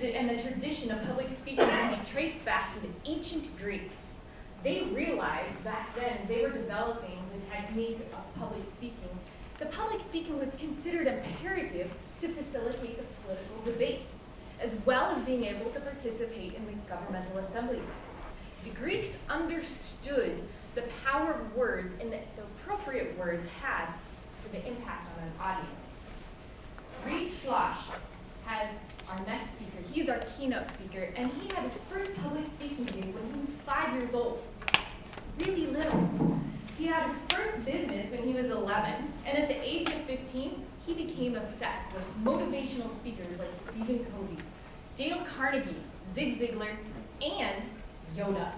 and the tradition of public speaking can be traced back to the ancient Greeks. They realized back then, as they were developing the technique of public speaking, that public speaking was considered imperative to facilitate the political debate, as well as being able to participate in the governmental assemblies. The Greeks understood the power of words and that the appropriate words had for the impact on an audience. Rheid Schloss has our next speaker. He's our keynote speaker, and he had his first public speaking gig when he was 5 years old. Really little. He had his first business when he was 11, and at the age of 15, he became obsessed with motivational speakers like Stephen Covey, Dale Carnegie, Zig Ziglar, and Yoda.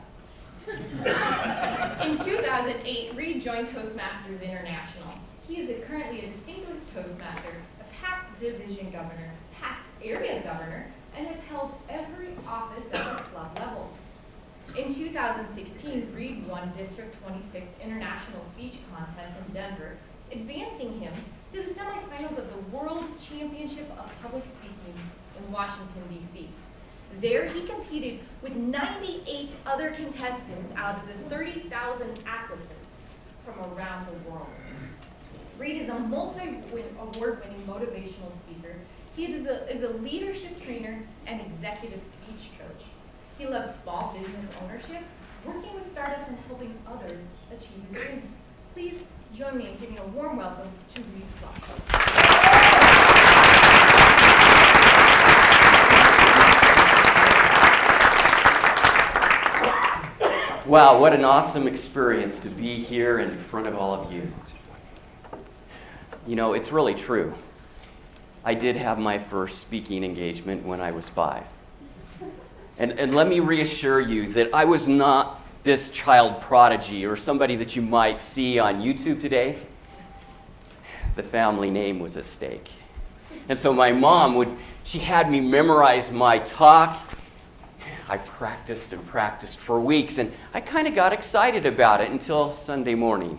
In 2008, Rheid joined Toastmasters International. He is currently a distinguished Toastmaster, a past division governor, past area governor, and has held every office at the club level. In 2016, Rheid won District 26 International Speech Contest in Denver, advancing him to the semifinals of the World Championship of Public Speaking in Washington, D.C. There, he competed with 98 other contestants out of the 30,000 applicants from around the world. Rheid is a multi-award-winning motivational speaker. He is a leadership trainer and executive speech coach. He loves small business ownership, working with startups, and helping others achieve his dreams. Please join me in giving a warm welcome to Rheid Schloss. Wow, what an awesome experience to be here in front of all of you. You know, it's really true. I did have my first speaking engagement when I was 5. And let me reassure you that I was not this child prodigy or somebody that you might see on YouTube today. The family name was a stake. And so my mom she had me memorize my talk. I practiced and practiced for weeks, and I kind of got excited about it until Sunday morning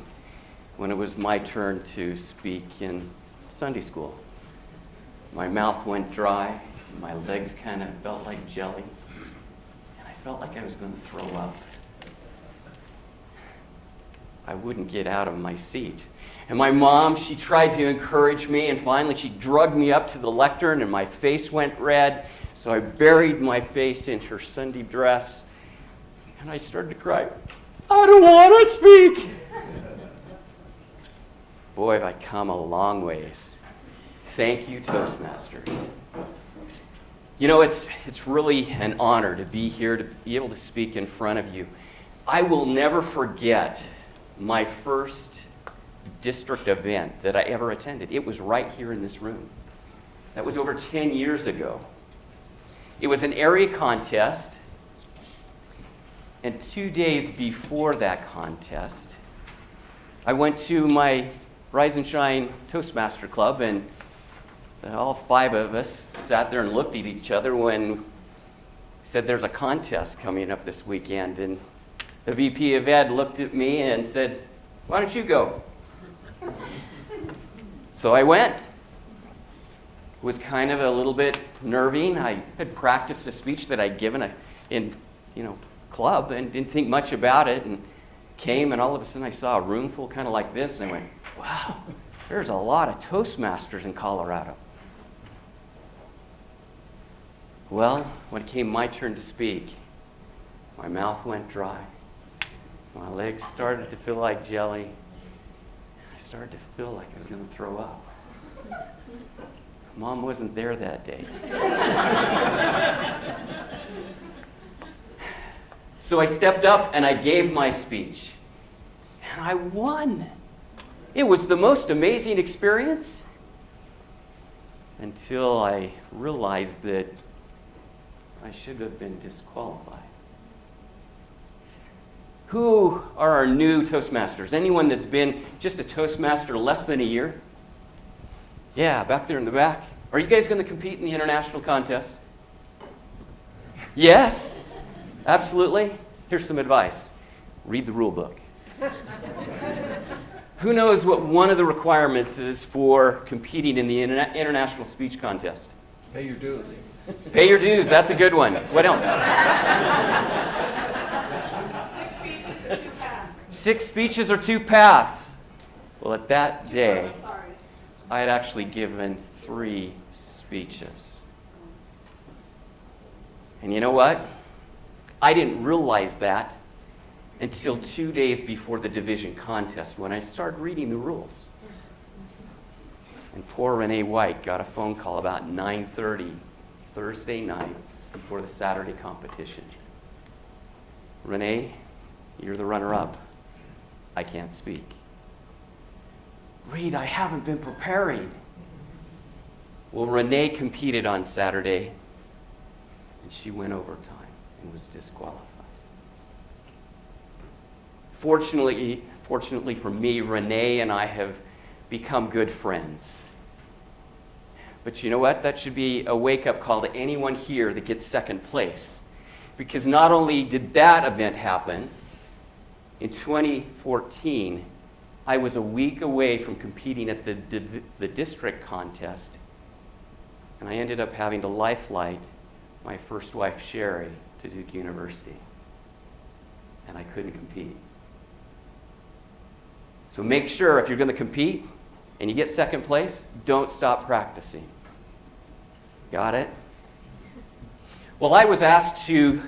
when it was my turn to speak in Sunday school. My mouth went dry, my legs kind of felt like jelly, and I felt like I was going to throw up. I wouldn't get out of my seat. And my mom, she tried to encourage me, and finally she drugged me up to the lectern, and my face went red. So I buried my face in her Sunday dress, and I started to cry. I don't want to speak. Boy, have I come a long ways. Thank you, Toastmasters. You know, it's really an honor to be here, to be able to speak in front of you. I will never forget my first district event that I ever attended. It was right here in this room. That was over 10 years ago. It was an area contest, and 2 days before that contest, I went to my Rise and Shine Toastmaster Club, and all 5 of us sat there and looked at each other when we said there's a contest coming up this weekend, and the VP of Ed looked at me and said, why don't you go? So I went. Was kind of a little bit nerving. I had practiced a speech that I'd given in club and didn't think much about it, and came, and all of a sudden I saw a room full kind of like this, and I went, wow, there's a lot of Toastmasters in Colorado. Well, when it came my turn to speak, my mouth went dry. My legs started to feel like jelly. I started to feel like I was going to throw up. Mom wasn't there that day. So I stepped up and I gave my speech. And I won. It was the most amazing experience until I realized that I should have been disqualified. Who are our new Toastmasters? Anyone that's been just a Toastmaster less than a year? Yeah, back there in the back. Are you guys going to compete in the international contest? Yes, absolutely. Here's some advice. Read the rule book. Who knows what one of the requirements is for competing in the international speech contest? Pay your dues. Pay your dues, that's a good one. What else? 6 speeches or 2 paths. Well, at that day, I had actually given 3 speeches. And you know what? I didn't realize that until 2 days before the division contest when I started reading the rules. And poor Renee White got a phone call about 9:30 Thursday night before the Saturday competition. Renee, you're the runner-up. I can't speak. Rheid, I haven't been preparing. Well, Renee competed on Saturday, and she went overtime and was disqualified. Fortunately for me, Renee and I have become good friends. But you know what? That should be a wake-up call to anyone here that gets second place. Because not only did that event happen, in 2014, I was a week away from competing at the district contest, and I ended up having to life flight my first wife, Sherry, to Duke University. And I couldn't compete. So make sure if you're going to compete and you get second place, don't stop practicing. Got it? Well, I was asked to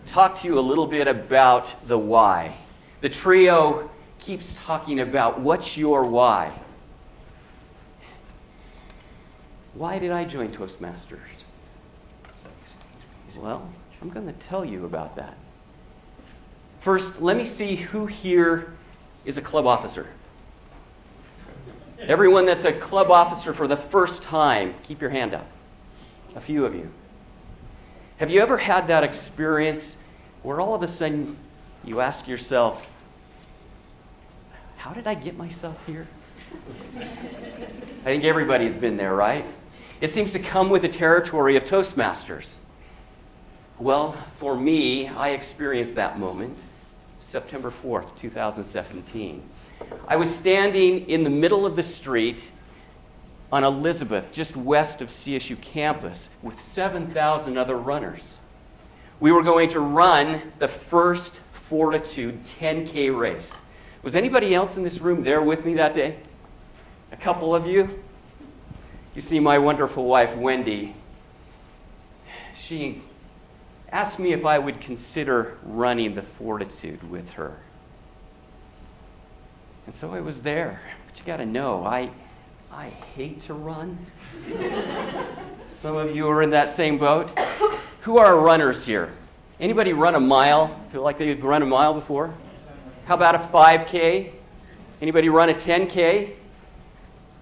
talk to you a little bit about the why. The trio keeps talking about what's your why. Why did I join Toastmasters? Well, I'm going to tell you about that. First, let me see who here is a club officer. Everyone that's a club officer for the first time, keep your hand up. A few of you. Have you ever had that experience where all of a sudden you ask yourself, how did I get myself here? I think everybody's been there, right? It seems to come with the territory of Toastmasters. Well, for me, I experienced that moment September 4th, 2017. I was standing in the middle of the street on Elizabeth, just west of CSU campus, with 7,000 other runners. We were going to run the first Fortitude 10K race. Was anybody else in this room there with me that day? A couple of you? You see my wonderful wife, Wendy. She asked me if I would consider running the Fortitude with her. And so I was there. But you got to know, I hate to run. Some of you are in that same boat. Who are runners here? Anybody run a mile? Feel like they've run a mile before? How about a 5K? Anybody run a 10K?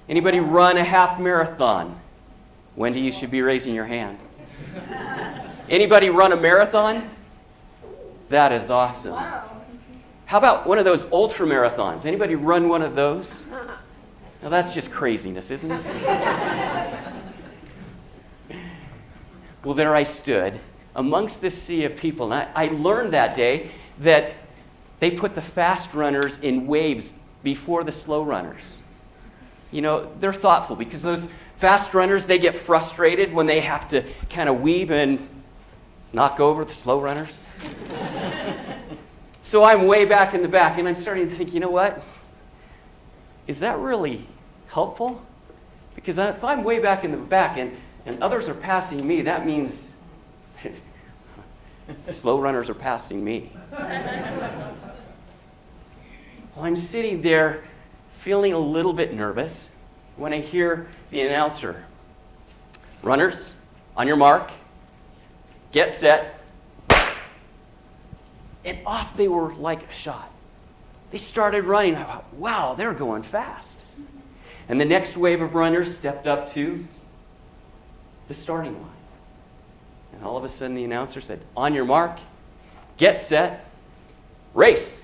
Anybody run a half marathon? Wendy, you should be raising your hand. Anybody run a marathon? That is awesome. Wow. How about one of those ultra marathons? Anybody run one of those? Now that's just craziness, isn't it? Well, there I stood amongst this sea of people. And I learned that day that they put the fast runners in waves before the slow runners. You know, they're thoughtful because those fast runners, they get frustrated when they have to kind of weave and knock over the slow runners. So I'm way back in the back, and I'm starting to think, you know what? Is that really helpful? Because if I'm way back in the back and others are passing me, that means slow runners are passing me. Well, I'm sitting there feeling a little bit nervous when I hear the announcer. Runners, on your mark, get set. And off they were like a shot. They started running. I thought, wow, they're going fast. And the next wave of runners stepped up to the starting line. And all of a sudden the announcer said, on your mark, get set, race.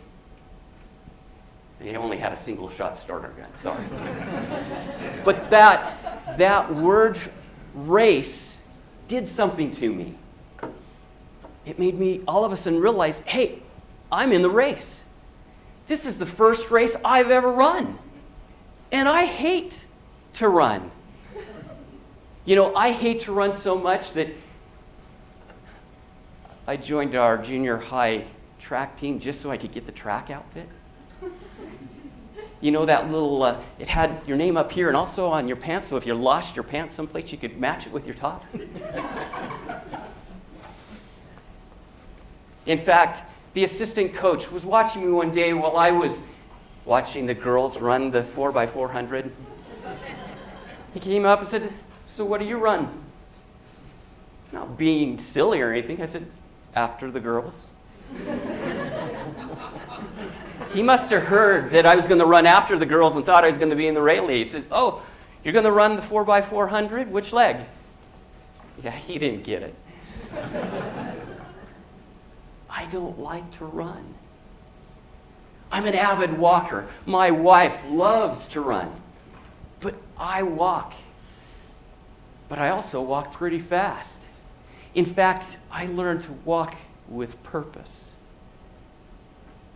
They only had a single shot starter gun, sorry. But that word race did something to me. It made me all of a sudden realize, hey, I'm in the race. This is the first race I've ever run. And I hate to run. You know, I hate to run so much that I joined our junior high track team just so I could get the track outfit. You know that little, it had your name up here and also on your pants, so if you lost your pants someplace, you could match it with your top. In fact, the assistant coach was watching me one day while I was watching the girls run the 4x400. He came up and said, "So what do you run?" Not being silly or anything, I said, "After the girls." He must have heard that I was going to run after the girls and thought I was going to be in the relay. He says, "Oh, you're going to run the 4x400? Which leg?" Yeah, he didn't get it. I don't like to run. I'm an avid walker. My wife loves to run. But I walk. But I also walk pretty fast. In fact, I learned to walk with purpose.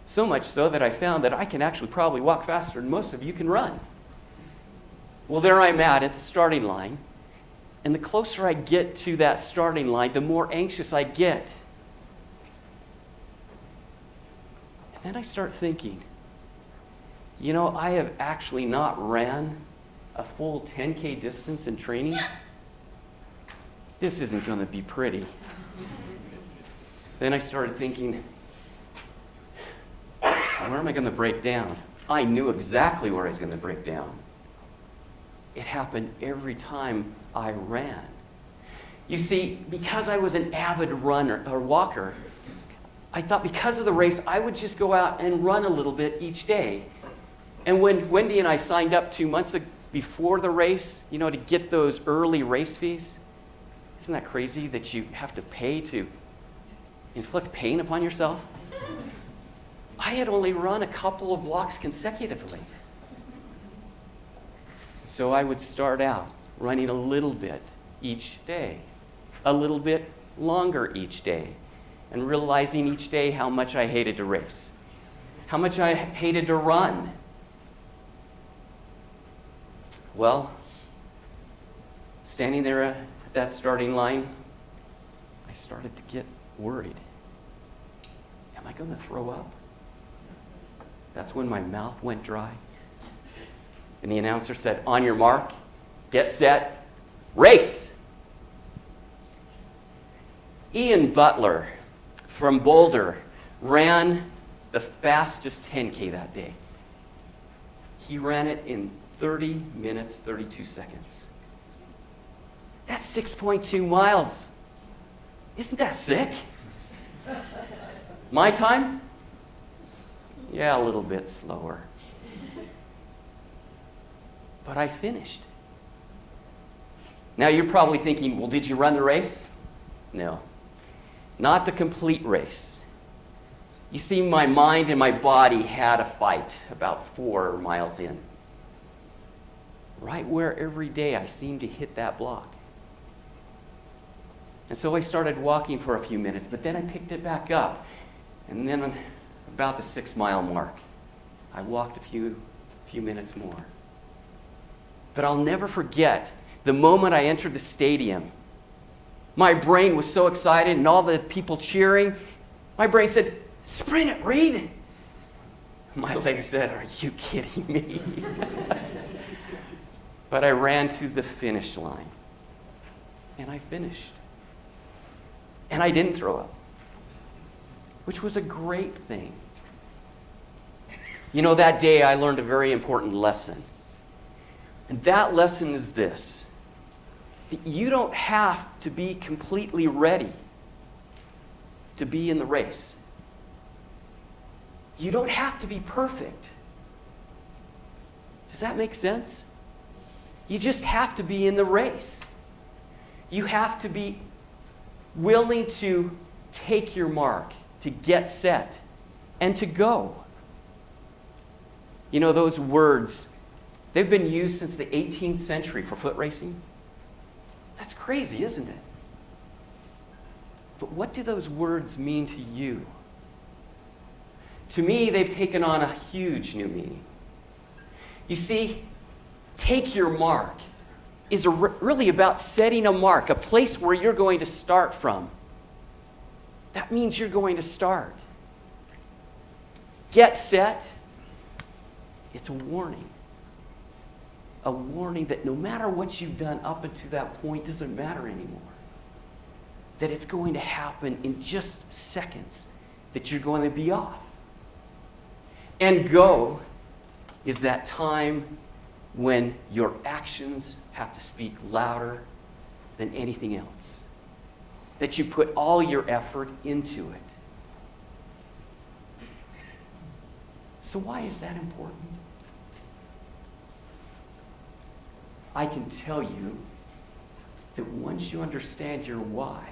So much so that I found that I can actually probably walk faster than most of you can run. Well, there I'm at the starting line. And the closer I get to that starting line, the more anxious I get. And then I start thinking, you know, I have actually not ran a full 10K distance in training. This isn't going to be pretty. Then I started thinking, where am I going to break down? I knew exactly where I was going to break down. It happened every time I ran. You see, because I was an avid runner or walker, I thought because of the race, I would just go out and run a little bit each day. And when Wendy and I signed up 2 months before the race, you know, to get those early race fees, isn't that crazy that you have to pay to inflict pain upon yourself? I had only run a couple of blocks consecutively. So I would start out running a little bit each day, a little bit longer each day, and realizing each day how much I hated to race, how much I hated to run. Well, standing there at that starting line, I started to get worried. Am I going to throw up? That's when my mouth went dry. And the announcer said, "On your mark, get set, race." Ian Butler from Boulder ran the fastest 10K that day. He ran it in 30 minutes, 32 seconds. That's 6.2 miles. Isn't that sick? My time? Yeah, a little bit slower. But I finished. Now you're probably thinking, well, did you run the race? No, not the complete race. You see, my mind and my body had a fight about 4 miles in. Right where every day I seemed to hit that block. And so I started walking for a few minutes, but then I picked it back up. And then about the 6-mile mark, I walked a few minutes more. But I'll never forget the moment I entered the stadium. My brain was so excited and all the people cheering. My brain said, "Sprint it, Rheid." My legs said, "Are you kidding me?" But I ran to the finish line. And I finished. And I didn't throw up, which was a great thing. You know, that day I learned a very important lesson. And that lesson is this: that you don't have to be completely ready to be in the race. You don't have to be perfect. Does that make sense? You just have to be in the race. You have to be willing to take your mark, to get set, and to go. You know, those words, they've been used since the 18th century for foot racing. That's crazy, isn't it? But what do those words mean to you? To me, they've taken on a huge new meaning. You see, take your mark is really about setting a mark, a place where you're going to start from. that means you're going to start. Get set. It's a warning. A warning that no matter what you've done up until that point doesn't matter anymore. That it's going to happen in just seconds, that you're going to be off. And go is that time when your actions have to speak louder than anything else. That you put all your effort into it. So why is that important? I can tell you that once you understand your why,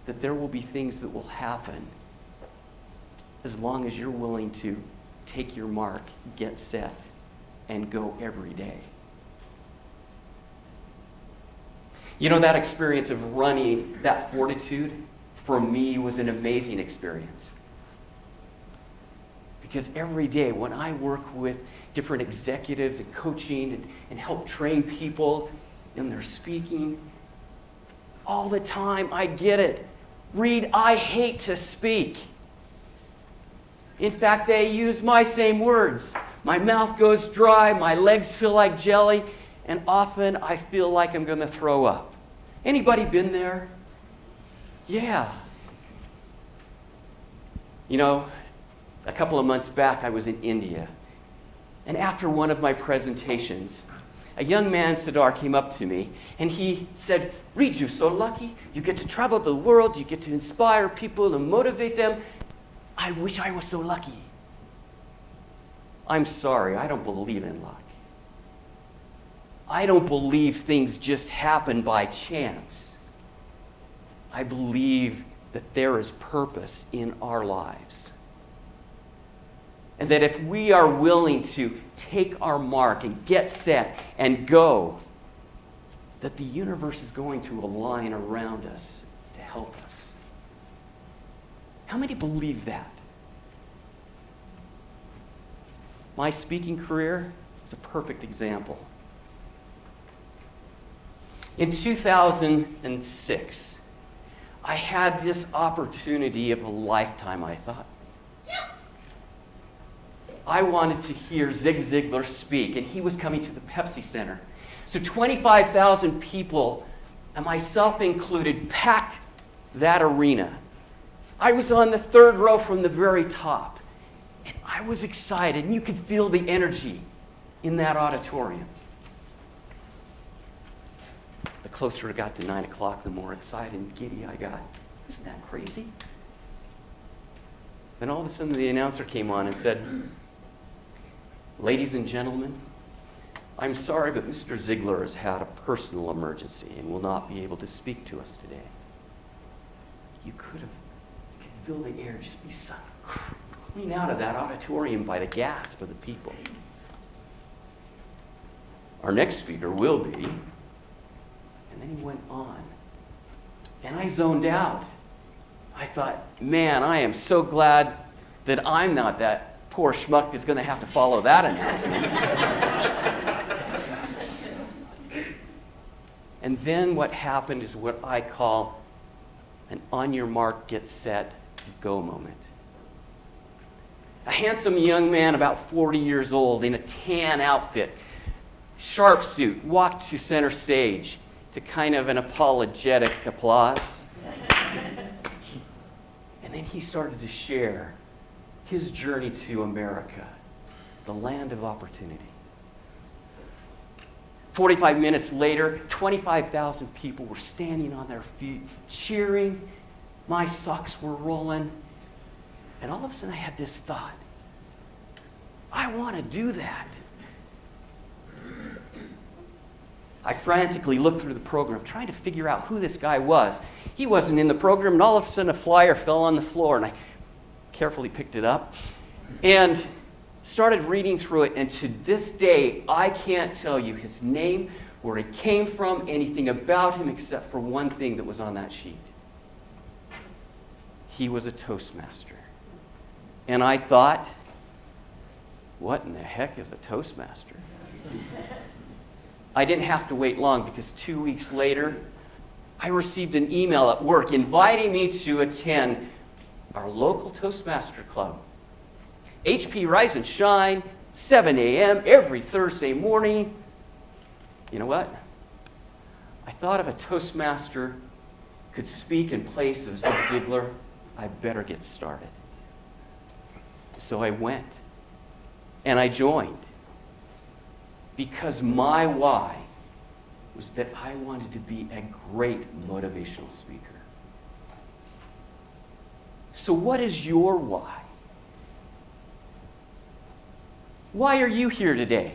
that there will be things that will happen as long as you're willing to take your mark, get set, and go every day. You know, that experience of running, that fortitude, for me was an amazing experience. Because every day when I work with different executives and coaching and help train people in their speaking, all the time I get it. Rheid, I hate to speak. In fact, they use my same words. My mouth goes dry, my legs feel like jelly, and often I feel like I'm going to throw up. Anybody been there? Yeah. You know, a couple of months back, I was in India. And after one of my presentations, a young man, Siddhar, came up to me, and he said, Rheid, you're so lucky. You get to travel the world. You get to inspire people and motivate them. I wish I was so lucky. I'm sorry, I don't believe in luck. I don't believe things just happen by chance. I believe that there is purpose in our lives. And that if we are willing to take our mark and get set and go, that the universe is going to align around us to help us. How many believe that? My speaking career is a perfect example. In 2006, I had this opportunity of a lifetime, I thought. I wanted to hear Zig Ziglar speak, and he was coming to the Pepsi Center. So 25,000 people, and myself included, packed that arena. I was on the third row from the very top, and I was excited, and you could feel the energy in that auditorium. The closer it got to 9 o'clock, the more excited and giddy I got. Isn't that crazy? Then all of a sudden the announcer came on and said, ladies and gentlemen, I'm sorry, but Mr. Ziglar has had a personal emergency and will not be able to speak to us today. You could feel the air just be sucked clean out of that auditorium by the gasp of the people. Our next speaker will be, and then he went on. And I zoned out. I thought, man, I am so glad that I'm not that poor schmuck that's going to have to follow that announcement. And then what happened is what I call an on your mark, get set, go moment. A handsome young man, about 40 years old, in a tan outfit, sharp suit, walked to center stage to kind of an apologetic applause. And then he started to share his journey to America, the land of opportunity. 45 minutes later, 25,000 people were standing on their feet, cheering. My socks were rolling. And all of a sudden I had this thought. I want to do that. I frantically looked through the program, trying to figure out who this guy was. He wasn't in the program, and all of a sudden a flyer fell on the floor, and I carefully picked it up and started reading through it. And to this day, I can't tell you his name, where he came from, anything about him, except for one thing that was on that sheet. He was a Toastmaster. And I thought, what in the heck is a Toastmaster? I didn't have to wait long, because 2 weeks later, I received an email at work inviting me to attend our local Toastmaster club. HP Rise and Shine, 7 a.m. every Thursday morning. You know what? I thought if a Toastmaster could speak in place of Zig Ziglar, I better get started. So I went and I joined because my why was that I wanted to be a great motivational speaker. So what is your why? Why are you here today?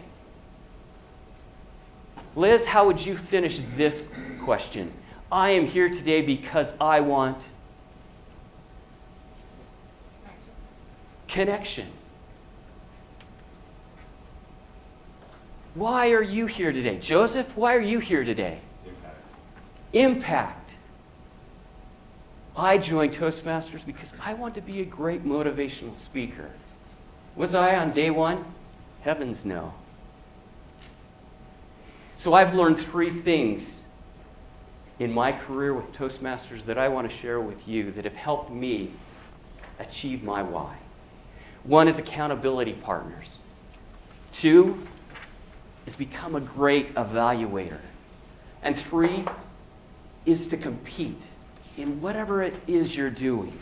Liz, how would you finish this question? I am here today because I want connection. Why are you here today? Joseph, why are you here today? Impact. I joined Toastmasters because I want to be a great motivational speaker. Was I on day one? Heavens no. So I've learned 3 things in my career with Toastmasters that I want to share with you that have helped me achieve my why. 1 is accountability partners. 2 is become a great evaluator. And 3 is to compete in whatever it is you're doing.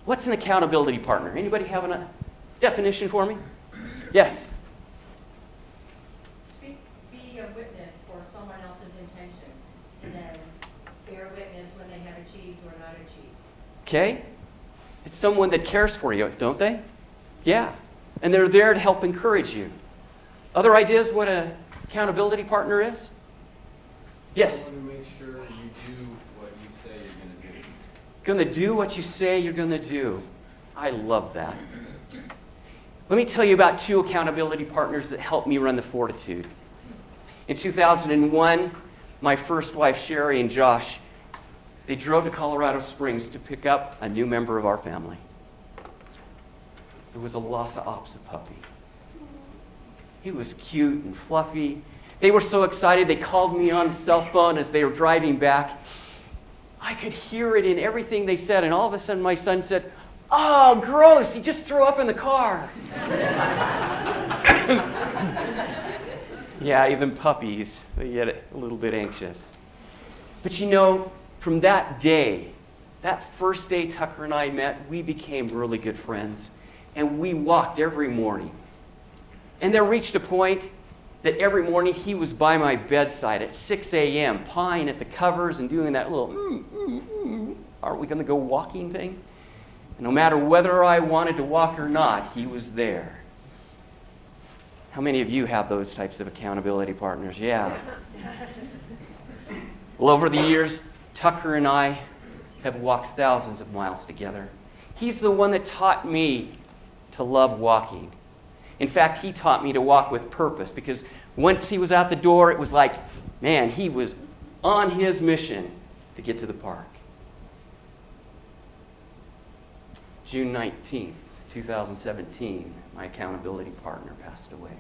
What's an accountability partner? Anybody have a definition for me? Yes. Be a witness for someone else's intentions, and then bear witness when they have achieved or not achieved. Okay. It's someone that cares for you, don't they? Yeah. And they're there to help encourage you. Other ideas what an accountability partner is? Yes. You want to make sure you do what you say you're going to do. Going to do what you say you're going to do. I love that. Let me tell you about 2 accountability partners that helped me run the Fortitude. In 2001, my first wife, Sherry, and Josh, they drove to Colorado Springs to pick up a new member of our family. It was a Lhasa Apso puppy. He was cute and fluffy. They were so excited, they called me on the cell phone as they were driving back. I could hear it in everything they said, and all of a sudden my son said, "Oh, gross, he just threw up in the car." Yeah, even puppies, they get a little bit anxious. But you know, from that day, that first day Tucker and I met, we became really good friends, and we walked every morning. And there reached a point that every morning he was by my bedside at 6 a.m., pawing at the covers and doing that little, aren't we going to go walking thing? And no matter whether I wanted to walk or not, he was there. How many of you have those types of accountability partners? Yeah. Well, over the years, Tucker and I have walked thousands of miles together. He's the one that taught me to love walking. In fact, he taught me to walk with purpose because once he was out the door, it was like, man, he was on his mission to get to the park. June 19th, 2017, my accountability partner passed away.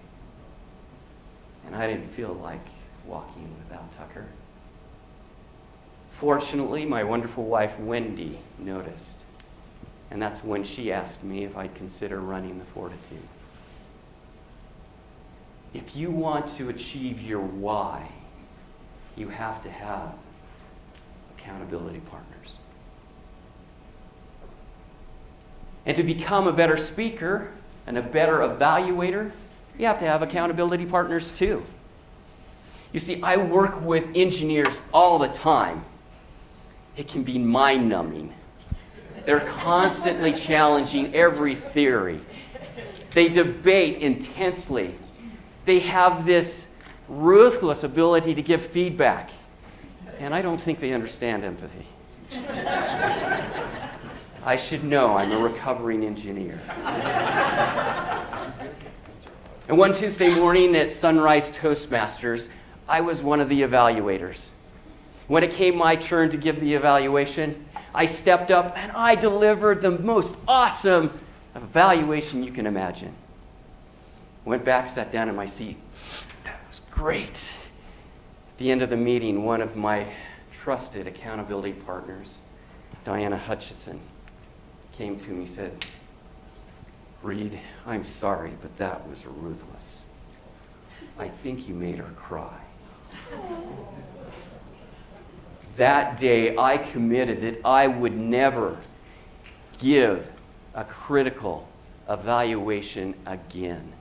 And I didn't feel like walking without Tucker. Fortunately, my wonderful wife, Wendy, noticed. And that's when she asked me if I'd consider running the Fortitude. If you want to achieve your why, you have to have accountability partners. And to become a better speaker and a better evaluator, you have to have accountability partners too. You see, I work with engineers all the time. It can be mind-numbing. They're constantly challenging every theory. They debate intensely. They have this ruthless ability to give feedback. And I don't think they understand empathy. I should know I'm a recovering engineer. And one Tuesday morning at Sunrise Toastmasters, I was one of the evaluators. When it came my turn to give the evaluation, I stepped up and I delivered the most awesome evaluation you can imagine. Went back, sat down in my seat. That was great. the end of the meeting, one of my trusted accountability partners, Diana Hutchison, came to me and said, "Rheid, I'm sorry, but that was ruthless. I think you made her cry." That day, I committed that I would never give a critical evaluation again.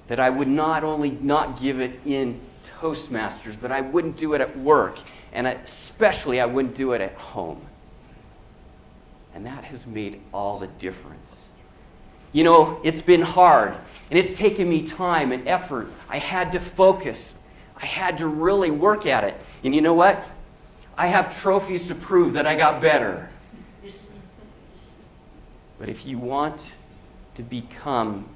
That I would not only not give it in Toastmasters, but I wouldn't do it at work, and especially I wouldn't do it at home. And that has made all the difference. You know, it's been hard, and it's taken me time and effort. I had to focus. I had to really work at it. And you know what? I have trophies to prove that I got better. But if you want to become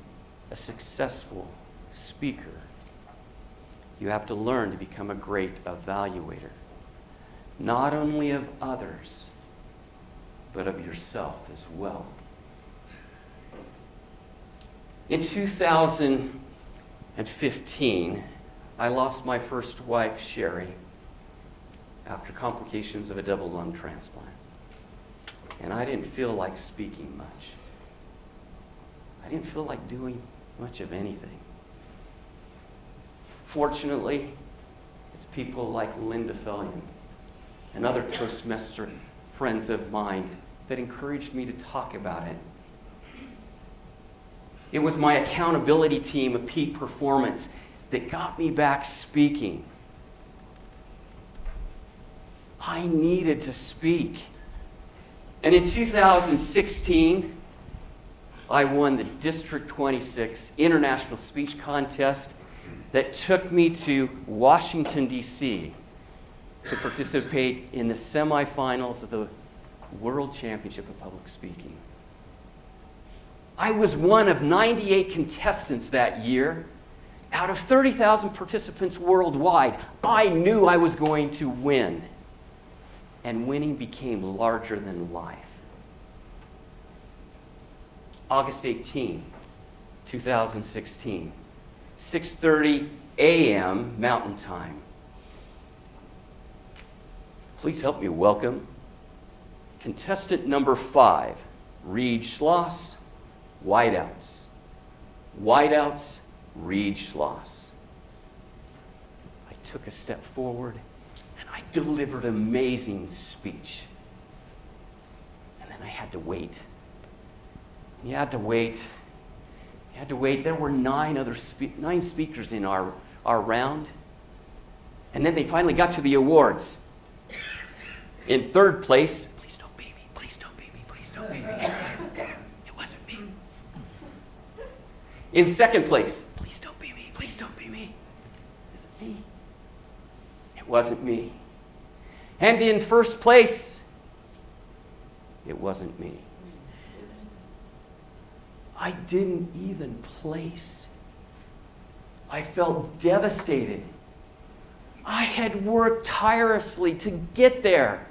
a successful speaker, you have to learn to become a great evaluator, not only of others, but of yourself as well. In 2015, I lost my first wife, Sherry, after complications of a double lung transplant. And I didn't feel like speaking much. I didn't feel like doing much of anything. Fortunately, it's people like Linda Fellion and other Toastmaster friends of mine that encouraged me to talk about it. It was my accountability team of peak performance that got me back speaking. I needed to speak. And in 2016, I won the District 26 International Speech Contest that took me to Washington, D.C. to participate in the semifinals of the World Championship of Public Speaking. I was one of 98 contestants that year. Out of 30,000 participants worldwide, I knew I was going to win. And winning became larger than life. August 18, 2016, 6:30 a.m. Mountain Time. Please help me welcome contestant number 5, Rheid Schloss, Whiteouts. Whiteouts, Rheid Schloss. I took a step forward and I delivered an amazing speech. And then I had to wait. You had to wait. You had to wait. There were 9 speakers in our round. And then they finally got to the awards. In 3rd place, please don't beat me, please don't beat me, please don't beat me. It wasn't me. In 2nd place, please don't beat me, please don't beat me. Is it me? It wasn't me. And in 1st place, it wasn't me. I didn't even place. I felt devastated. I had worked tirelessly to get there.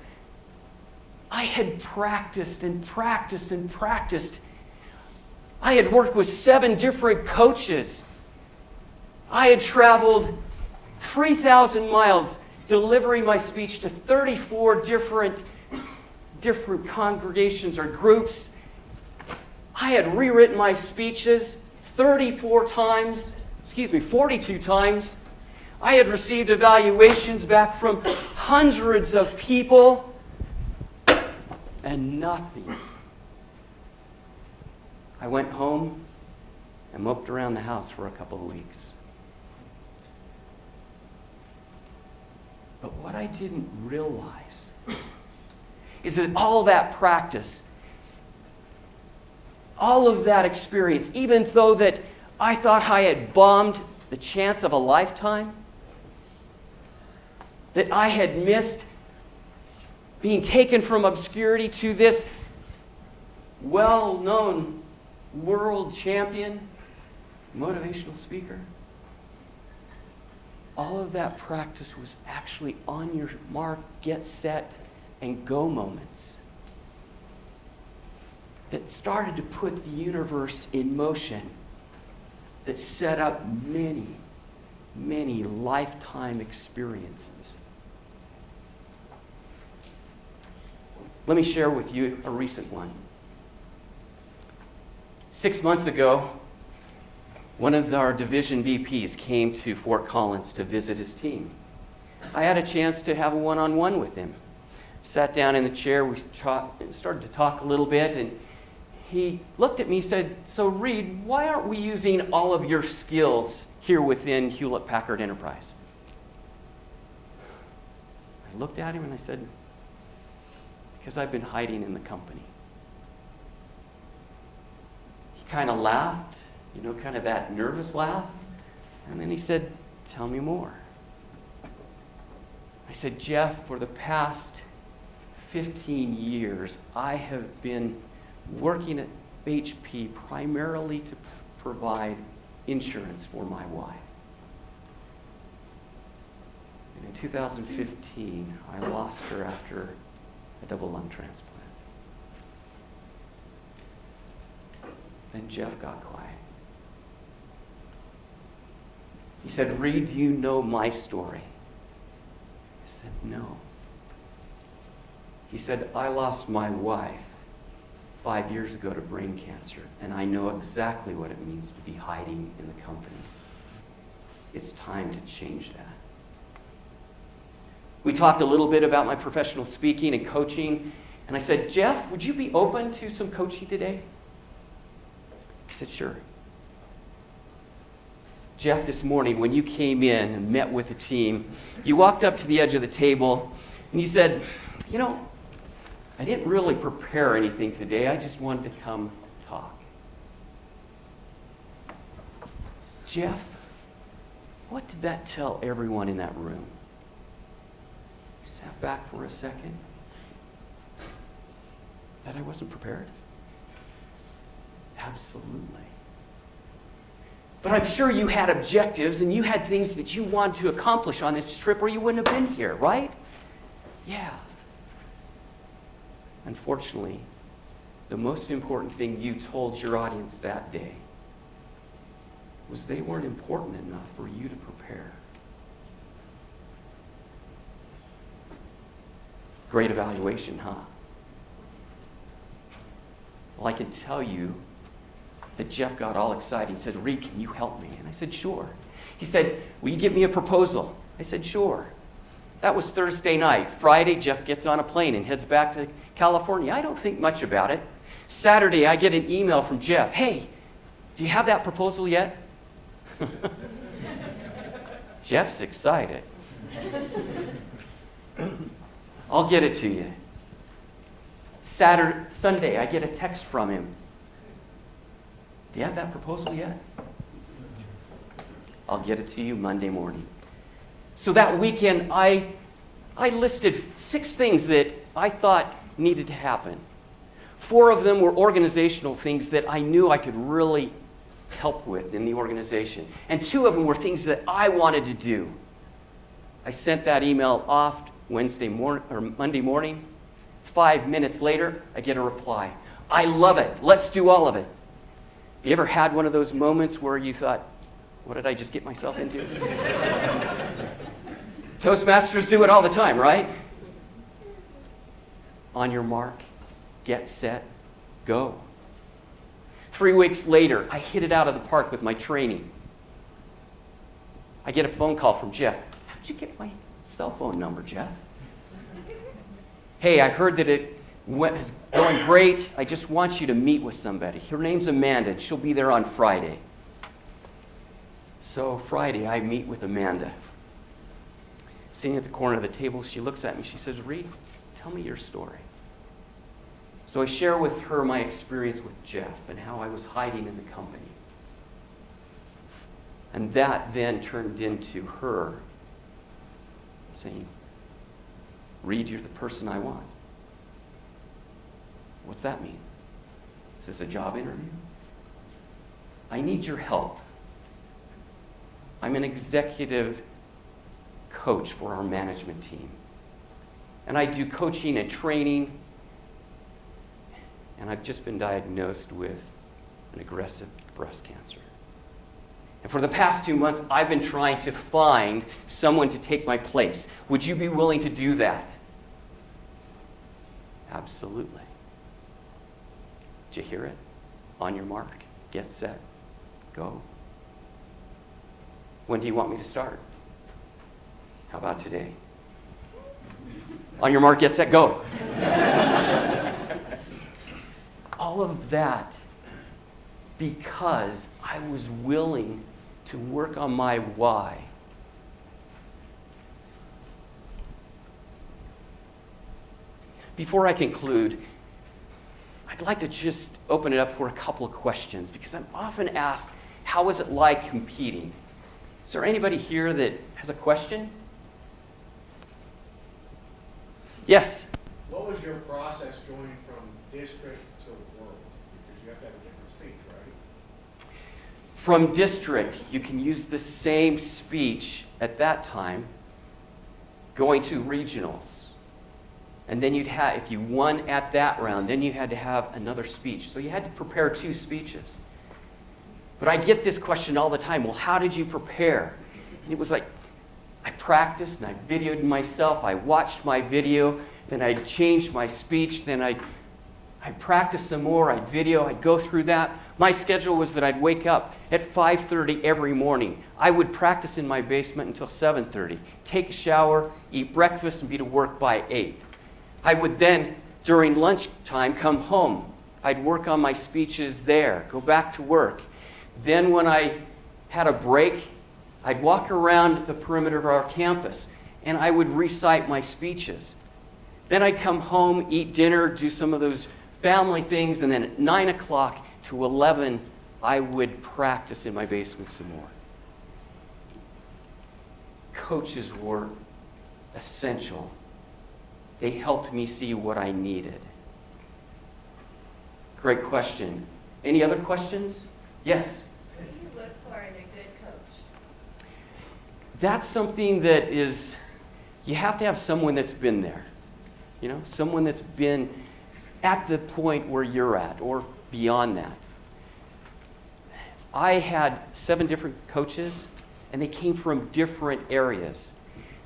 I had practiced and practiced and practiced. I had worked with 7 different coaches. I had traveled 3,000 miles delivering my speech to 34 different congregations or groups. I had rewritten my speeches 42 times. I had received evaluations back from hundreds of people, and nothing. I went home and moped around the house for a couple of weeks. But what I didn't realize is that all that practice, all of that experience, even though that I thought I had bombed the chance of a lifetime, that I had missed being taken from obscurity to this well-known world champion, motivational speaker. All of that practice was actually on your mark, get set, and go moments that started to put the universe in motion, that set up many, many lifetime experiences. Let me share with you a recent one. 6 months ago, one of our division VPs came to Fort Collins to visit his team. I had a chance to have a one-on-one with him. Sat down in the chair, we started to talk a little bit, and he looked at me and said, "So Rheid, why aren't we using all of your skills here within Hewlett-Packard Enterprise?" I looked at him and I said, "Because I've been hiding in the company." He kind of laughed, kind of that nervous laugh, and then he said, "Tell me more." I said, "Jeff, for the past 15 years, I have been working at HP primarily to provide insurance for my wife. And in 2015, I lost her after a double lung transplant." Then Jeff got quiet. He said, "Rheid, do you know my story?" I said, "No." He said, "I lost my wife 5 years ago to brain cancer, and I know exactly what it means to be hiding in the company. It's time to change that." We talked a little bit about my professional speaking and coaching, and I said, "Jeff, would you be open to some coaching today?" He said, "Sure." Jeff, this morning when you came in and met with the team, you walked up to the edge of the table and you said, "I didn't really prepare anything today. I just wanted to come talk." Jeff, what did that tell everyone in that room? He sat back for a second. That I wasn't prepared? Absolutely. But I'm sure you had objectives and you had things that you wanted to accomplish on this trip or you wouldn't have been here, right? Yeah. Unfortunately, the most important thing you told your audience that day was they weren't important enough for you to prepare. Great evaluation, huh? Well, I can tell you that Jeff got all excited. He said, "Rheid, can you help me?" And I said, "Sure." He said, "Will you get me a proposal?" I said, "Sure." That was Thursday night. Friday, Jeff gets on a plane and heads back to California. I don't think much about it. Saturday, I get an email from Jeff. "Hey, do you have that proposal yet?" Jeff's excited. "I'll get it to you." Sunday, I get a text from him. "Do you have that proposal yet?" "I'll get it to you Monday morning." So that weekend, I listed 6 things that I thought needed to happen. 4 of them were organizational things that I knew I could really help with in the organization. And 2 of them were things that I wanted to do. I sent that email off Monday morning. 5 minutes later, I get a reply. "I love it. Let's do all of it." Have you ever had one of those moments where you thought, what did I just get myself into? Toastmasters do it all the time, right? On your mark, get set, go. 3 weeks later, I hit it out of the park with my training. I get a phone call from Jeff. "How'd you get my cell phone number, Jeff?" "Hey, I heard that it's going great. I just want you to meet with somebody. Her name's Amanda, and she'll be there on Friday." So Friday, I meet with Amanda. Sitting at the corner of the table, she looks at me. She says, "Rheid, tell me your story." So I share with her my experience with Jeff and how I was hiding in the company. And that then turned into her saying, "Rheid, you're the person I want." What's that mean? Is this a job interview? "I need your help. I'm an executive coach for our management team. And I do coaching and training. And I've just been diagnosed with an aggressive breast cancer. And for the past 2 months, I've been trying to find someone to take my place. Would you be willing to do that? Absolutely. Did you hear it? On your mark, get set, go. When do you want me to start? How about today? On your mark, get set, go. All of that because I was willing to work on my why. Before I conclude, I'd like to just open it up for a couple of questions because I'm often asked, how was it like competing? Is there anybody here that has a question? Yes? What was your process going from district to world? Because you have to have a different speech, right? From district, you can use the same speech at that time going to regionals. And then you'd have, if you won at that round, then you had to have another speech. So you had to prepare 2 speeches. But I get this question all the time, well, how did you prepare? And it was like, I practiced and I videoed myself, I watched my video, then I changed my speech, then I'd practice some more, I'd video, I'd go through that. My schedule was that I'd wake up at 5:30 every morning. I would practice in my basement until 7:30, take a shower, eat breakfast, and be to work by 8. I would then, during lunchtime, come home. I'd work on my speeches there, go back to work. Then when I had a break, I'd walk around the perimeter of our campus, and I would recite my speeches. Then I'd come home, eat dinner, do some of those family things, and then at 9 o'clock to 11, I would practice in my basement some more. Coaches were essential. They helped me see what I needed. Great question. Any other questions? Yes? What do you look for in a good coach? That's something that is, you have to have someone that's been there. You know, someone that's been at the point where you're at or beyond that. I had 7 different coaches, and they came from different areas.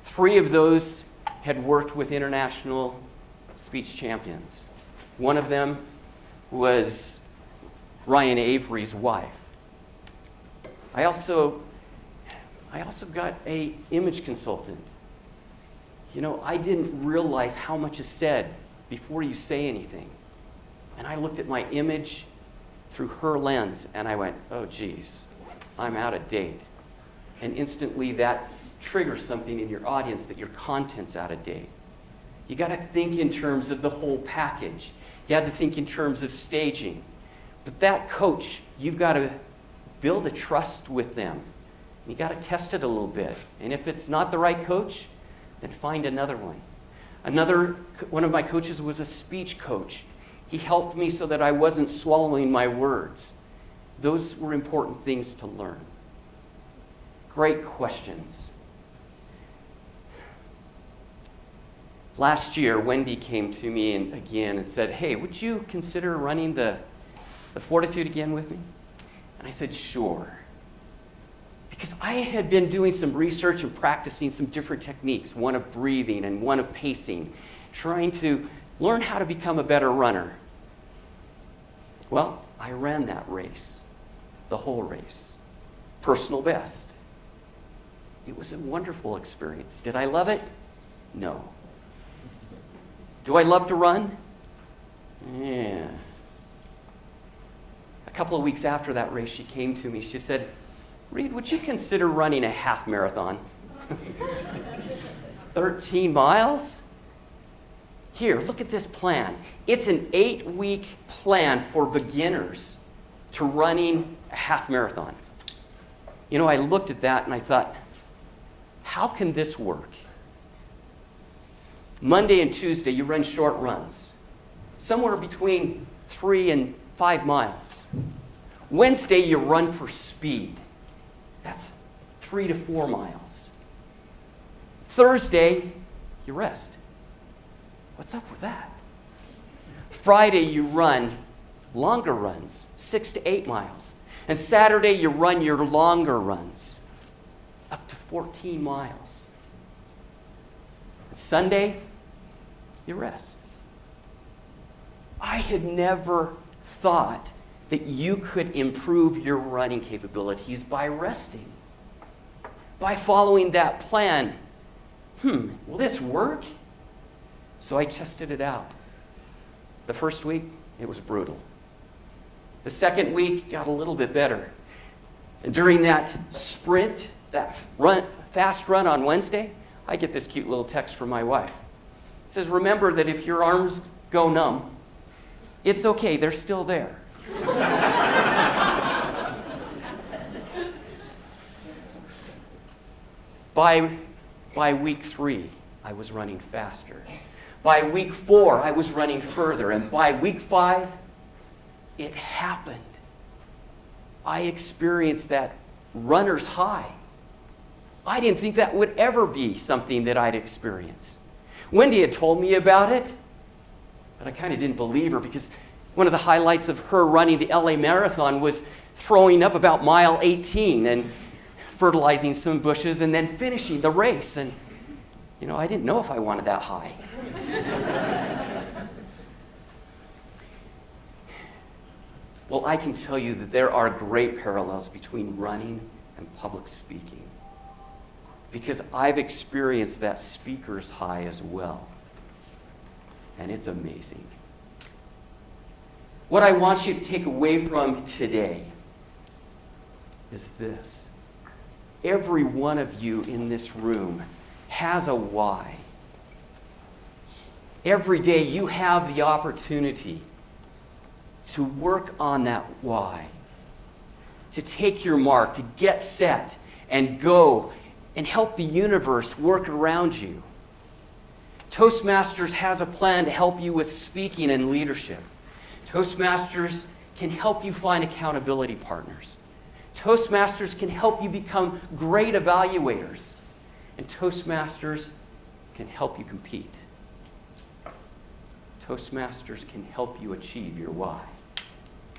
3 of those had worked with international speech champions. One of them was Ryan Avery's wife. I also got an image consultant. You know, I didn't realize how much is said before you say anything. And I looked at my image through her lens, and I went, oh, geez, I'm out of date. And instantly that triggers something in your audience that your content's out of date. You got to think in terms of the whole package. You had to think in terms of staging. But that coach, you've got to build a trust with them. You got to test it a little bit. And if it's not the right coach, then find another one. One of my coaches was a speech coach. He helped me so that I wasn't swallowing my words. Those were important things to learn. Great questions. Last year, Wendy came to me again and said, hey, would you consider running the Fortitude again with me? And I said, sure. Because I had been doing some research and practicing some different techniques, one of breathing and one of pacing, trying to learn how to become a better runner. Well, I ran that race, the whole race, personal best. It was a wonderful experience. Did I love it? No. Do I love to run? Yeah. A couple of weeks after that race, she came to me. She said, Rheid, would you consider running a half marathon? 13 miles? Here, look at this plan. It's an 8-week plan for beginners to running a half marathon. You know, I looked at that and I thought, how can this work? Monday and Tuesday, you run short runs, somewhere between 3 and 5 miles. Wednesday, you run for speed. That's 3 to 4 miles. Thursday, you rest. What's up with that? Friday, you run longer runs, 6 to 8 miles. And Saturday, you run your longer runs, up to 14 miles. And Sunday, you rest. I had never thought that you could improve your running capabilities by resting, by following that plan. Will this work? So I tested it out. The first week, it was brutal. The second week got a little bit better. And during that sprint, that fast run on Wednesday, I get this cute little text from my wife. It says, remember that if your arms go numb, it's okay, they're still there. By week 3, I was running faster. By week 4, I was running further. And by week 5, it happened. I experienced that runner's high. I didn't think that would ever be something that I'd experience. Wendy had told me about it, but I kind of didn't believe her because one of the highlights of her running the LA Marathon was throwing up about mile 18 and fertilizing some bushes and then finishing the race. And, I didn't know if I wanted that high. Well, I can tell you that there are great parallels between running and public speaking, because I've experienced that speaker's high as well, and it's amazing. What I want you to take away from today is this. Every one of you in this room has a why. Every day you have the opportunity to work on that why, to take your mark, to get set and go and help the universe work around you. Toastmasters has a plan to help you with speaking and leadership. Toastmasters can help you find accountability partners. Toastmasters can help you become great evaluators. And Toastmasters can help you compete. Toastmasters can help you achieve your why.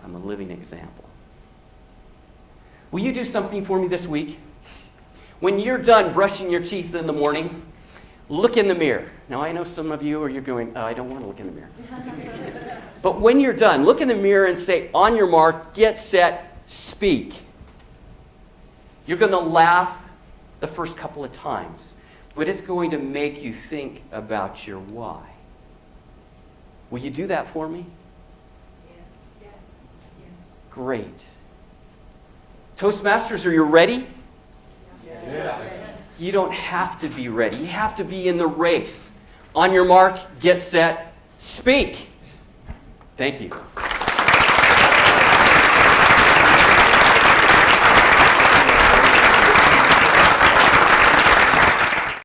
I'm a living example. Will you do something for me this week? When you're done brushing your teeth in the morning, look in the mirror. Now, I know some of you are going, I don't want to look in the mirror. But when you're done, look in the mirror and say, on your mark, get set, speak. You're going to laugh the first couple of times, but it's going to make you think about your why. Will you do that for me? Yes. Great. Toastmasters, are you ready? Yeah. You don't have to be ready. You have to be in the race. On your mark, get set, speak. Thank you.